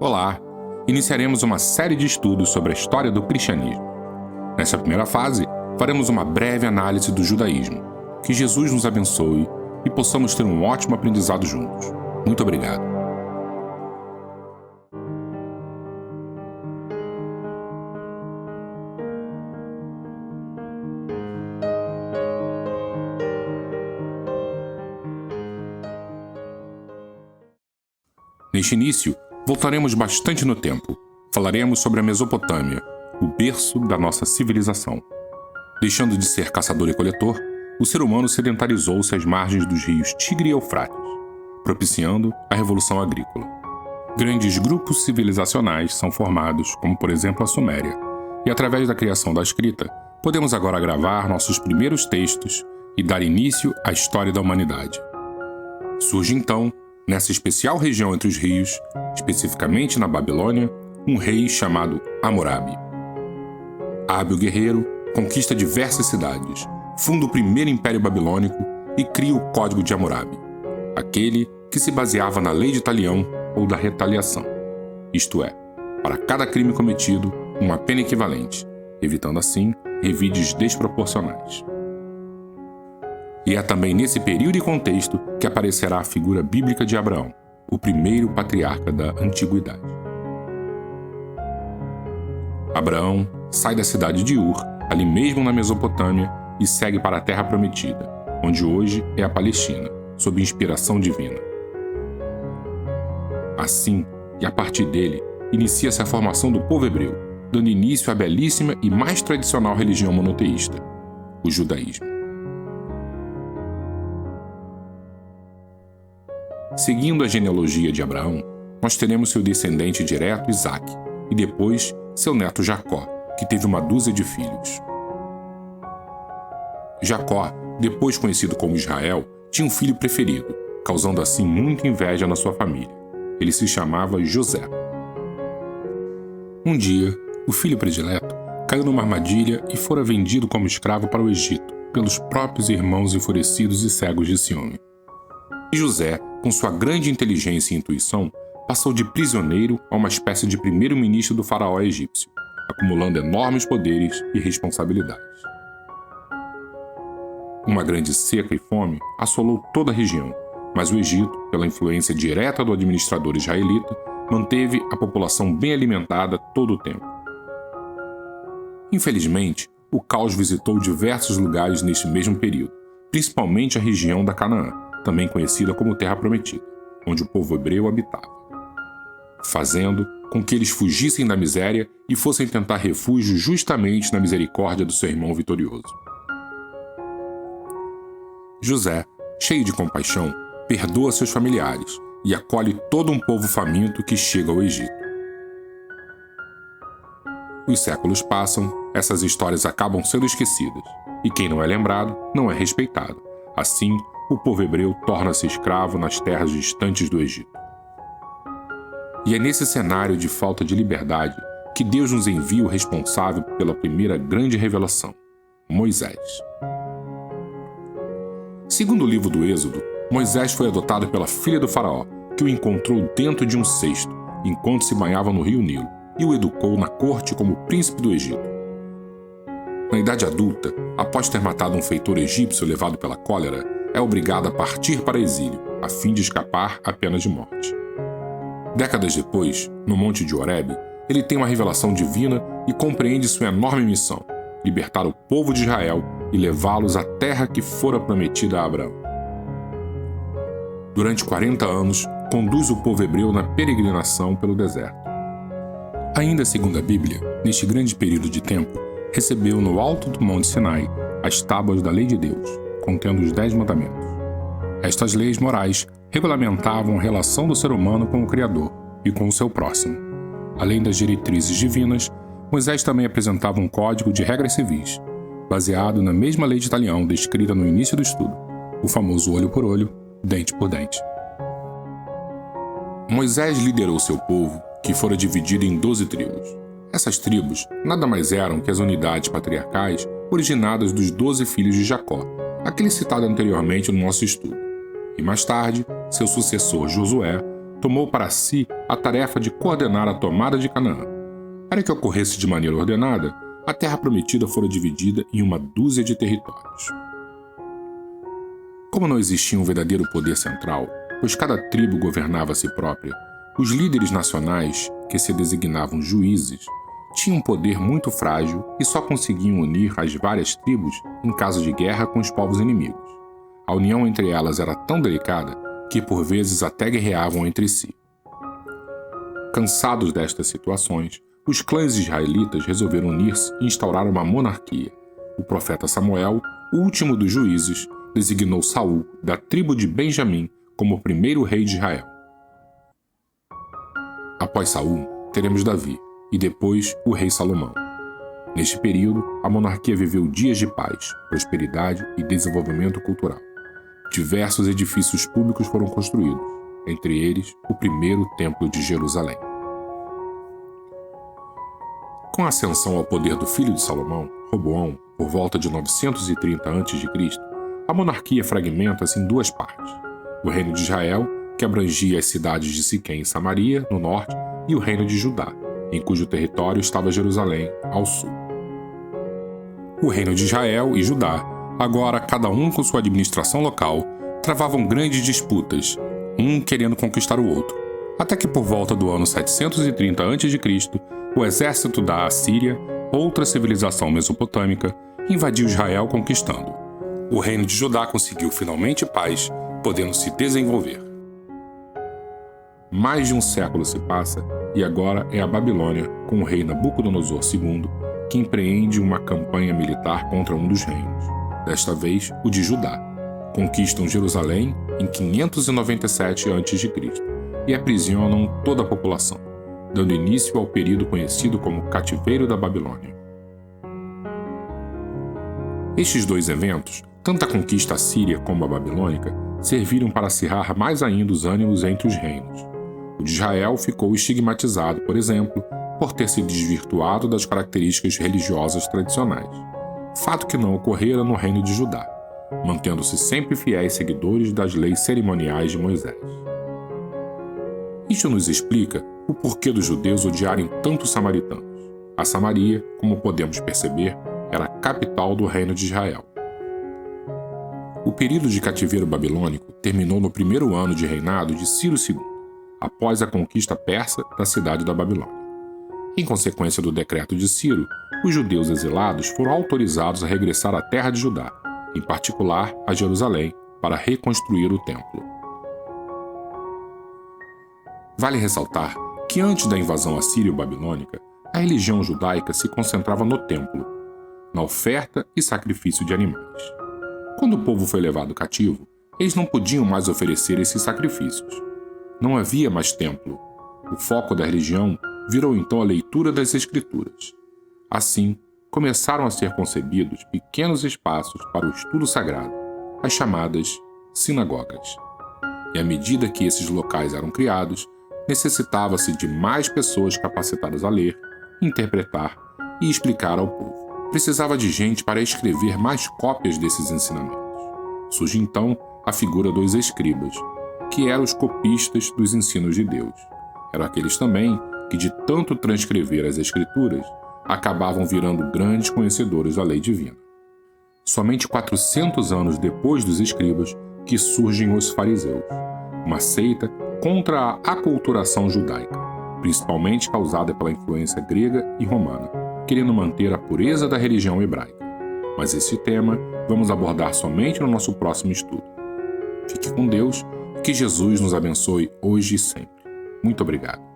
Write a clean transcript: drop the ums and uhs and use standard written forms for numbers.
Olá! Iniciaremos uma série de estudos sobre a história do cristianismo. Nessa primeira fase, faremos uma breve análise do judaísmo. Que Jesus nos abençoe e possamos ter um ótimo aprendizado juntos. Muito obrigado. Neste início, voltaremos bastante no tempo. Falaremos sobre a Mesopotâmia, o berço da nossa civilização. Deixando de ser caçador e coletor, o ser humano sedentarizou-se às margens dos rios Tigre e Eufrates, propiciando a Revolução Agrícola. Grandes grupos civilizacionais são formados, como por exemplo a Suméria, e através da criação da escrita, podemos agora gravar nossos primeiros textos e dar início à história da humanidade. Surge então, nessa especial região entre os rios, especificamente na Babilônia, um rei chamado Hammurabi. Hábil guerreiro, conquista diversas cidades, funda o primeiro império babilônico e cria o Código de Hammurabi, aquele que se baseava na lei de Talião ou da retaliação, isto é, para cada crime cometido, uma pena equivalente, evitando assim revides desproporcionais. E é também nesse período e contexto que aparecerá a figura bíblica de Abraão, o primeiro patriarca da antiguidade. Abraão sai da cidade de Ur, ali mesmo na Mesopotâmia, e segue para a Terra Prometida, onde hoje é a Palestina, sob inspiração divina. Assim, e a partir dele, inicia-se a formação do povo hebreu, dando início à belíssima e mais tradicional religião monoteísta, o judaísmo. Seguindo a genealogia de Abraão, nós teremos seu descendente direto Isaque, e depois seu neto Jacó, que teve uma dúzia de filhos. Jacó, depois conhecido como Israel, tinha um filho preferido, causando assim muita inveja na sua família. Ele se chamava José. Um dia, o filho predileto caiu numa armadilha e fora vendido como escravo para o Egito, pelos próprios irmãos enfurecidos e cegos de ciúme. E José, com sua grande inteligência e intuição, passou de prisioneiro a uma espécie de primeiro-ministro do faraó egípcio, acumulando enormes poderes e responsabilidades. Uma grande seca e fome assolou toda a região, mas o Egito, pela influência direta do administrador israelita, manteve a população bem alimentada todo o tempo. Infelizmente, o caos visitou diversos lugares neste mesmo período, principalmente a região da Canaã, também conhecida como Terra Prometida, onde o povo hebreu habitava, fazendo com que eles fugissem da miséria e fossem tentar refúgio justamente na misericórdia do seu irmão vitorioso. José, cheio de compaixão, perdoa seus familiares e acolhe todo um povo faminto que chega ao Egito. Os séculos passam, essas histórias acabam sendo esquecidas, e quem não é lembrado não é respeitado. Assim, o povo hebreu torna-se escravo nas terras distantes do Egito. E é nesse cenário de falta de liberdade que Deus nos envia o responsável pela primeira grande revelação, Moisés. Segundo o livro do Êxodo, Moisés foi adotado pela filha do faraó, que o encontrou dentro de um cesto, enquanto se banhava no rio Nilo, e o educou na corte como príncipe do Egito. Na idade adulta, após ter matado um feitor egípcio levado pela cólera, é obrigado a partir para exílio, a fim de escapar à pena de morte. Décadas depois, no Monte de Horebe, ele tem uma revelação divina e compreende sua enorme missão: libertar o povo de Israel e levá-los à terra que fora prometida a Abraão. Durante 40 anos, conduz o povo hebreu na peregrinação pelo deserto. Ainda segundo a Bíblia, neste grande período de tempo, recebeu no alto do Monte Sinai as tábuas da lei de Deus, contendo os 10 mandamentos. Estas leis morais regulamentavam a relação do ser humano com o Criador e com o seu próximo. Além das diretrizes divinas, Moisés também apresentava um código de regras civis, baseado na mesma lei de Talião descrita no início do estudo, o famoso olho por olho, dente por dente. Moisés liderou seu povo, que fora dividido em 12 tribos. Essas tribos nada mais eram que as unidades patriarcais originadas dos 12 filhos de Jacó, aquele citado anteriormente no nosso estudo. E mais tarde, seu sucessor Josué tomou para si a tarefa de coordenar a tomada de Canaã. Para que ocorresse de maneira ordenada, a terra prometida fora dividida em uma dúzia de territórios. Como não existia um verdadeiro poder central, pois cada tribo governava a si própria, os líderes nacionais, que se designavam juízes, tinham um poder muito frágil e só conseguiam unir as várias tribos em caso de guerra com os povos inimigos. A união entre elas era tão delicada que por vezes até guerreavam entre si. Cansados destas situações, os clãs israelitas resolveram unir-se e instaurar uma monarquia. O profeta Samuel, o último dos juízes, designou Saul, da tribo de Benjamim, como o primeiro rei de Israel. Após Saul, teremos Davi, e depois o rei Salomão. Neste período, a monarquia viveu dias de paz, prosperidade e desenvolvimento cultural. Diversos edifícios públicos foram construídos, entre eles o primeiro Templo de Jerusalém. Com a ascensão ao poder do filho de Salomão, Roboão, por volta de 930 a.C., a monarquia fragmenta-se em duas partes: o reino de Israel, que abrangia as cidades de Siquém e Samaria, no norte, e o reino de Judá, em cujo território estava Jerusalém, ao sul. O reino de Israel e Judá, agora cada um com sua administração local, travavam grandes disputas, um querendo conquistar o outro, até que por volta do ano 730 a.C., o exército da Assíria, outra civilização mesopotâmica, invadiu Israel conquistando. O reino de Judá conseguiu finalmente paz, podendo se desenvolver. Mais de um século se passa e agora é a Babilônia, com o rei Nabucodonosor II, que empreende uma campanha militar contra um dos reinos, desta vez o de Judá. Conquistam Jerusalém em 597 a.C. e aprisionam toda a população, dando início ao período conhecido como Cativeiro da Babilônia. Estes dois eventos, tanto a conquista assíria como a babilônica, serviram para acirrar mais ainda os ânimos entre os reinos. O de Israel ficou estigmatizado, por exemplo, por ter se desvirtuado das características religiosas tradicionais, fato que não ocorrera no reino de Judá, mantendo-se sempre fiéis seguidores das leis cerimoniais de Moisés. Isto nos explica o porquê dos judeus odiarem tanto os samaritanos. A Samaria, como podemos perceber, era a capital do reino de Israel. O período de cativeiro babilônico terminou no primeiro ano de reinado de Ciro II, após a conquista persa da cidade da Babilônia. Em consequência do decreto de Ciro, os judeus exilados foram autorizados a regressar à terra de Judá, em particular a Jerusalém, para reconstruir o templo. Vale ressaltar que antes da invasão assírio-babilônica, a religião judaica se concentrava no templo, na oferta e sacrifício de animais. Quando o povo foi levado cativo, eles não podiam mais oferecer esses sacrifícios. Não havia mais templo. O foco da religião virou então a leitura das Escrituras. Assim, começaram a ser concebidos pequenos espaços para o estudo sagrado, as chamadas sinagogas. E à medida que esses locais eram criados, necessitava-se de mais pessoas capacitadas a ler, interpretar e explicar ao povo. Precisava de gente para escrever mais cópias desses ensinamentos. Surge então a figura dos escribas, que eram os copistas dos ensinos de Deus. Eram aqueles também que, de tanto transcrever as Escrituras, acabavam virando grandes conhecedores da lei divina. Somente 400 anos depois dos escribas que surgem os fariseus, uma seita contra a aculturação judaica, principalmente causada pela influência grega e romana, querendo manter a pureza da religião hebraica. Mas esse tema vamos abordar somente no nosso próximo estudo. Fique com Deus e que Jesus nos abençoe hoje e sempre. Muito obrigado.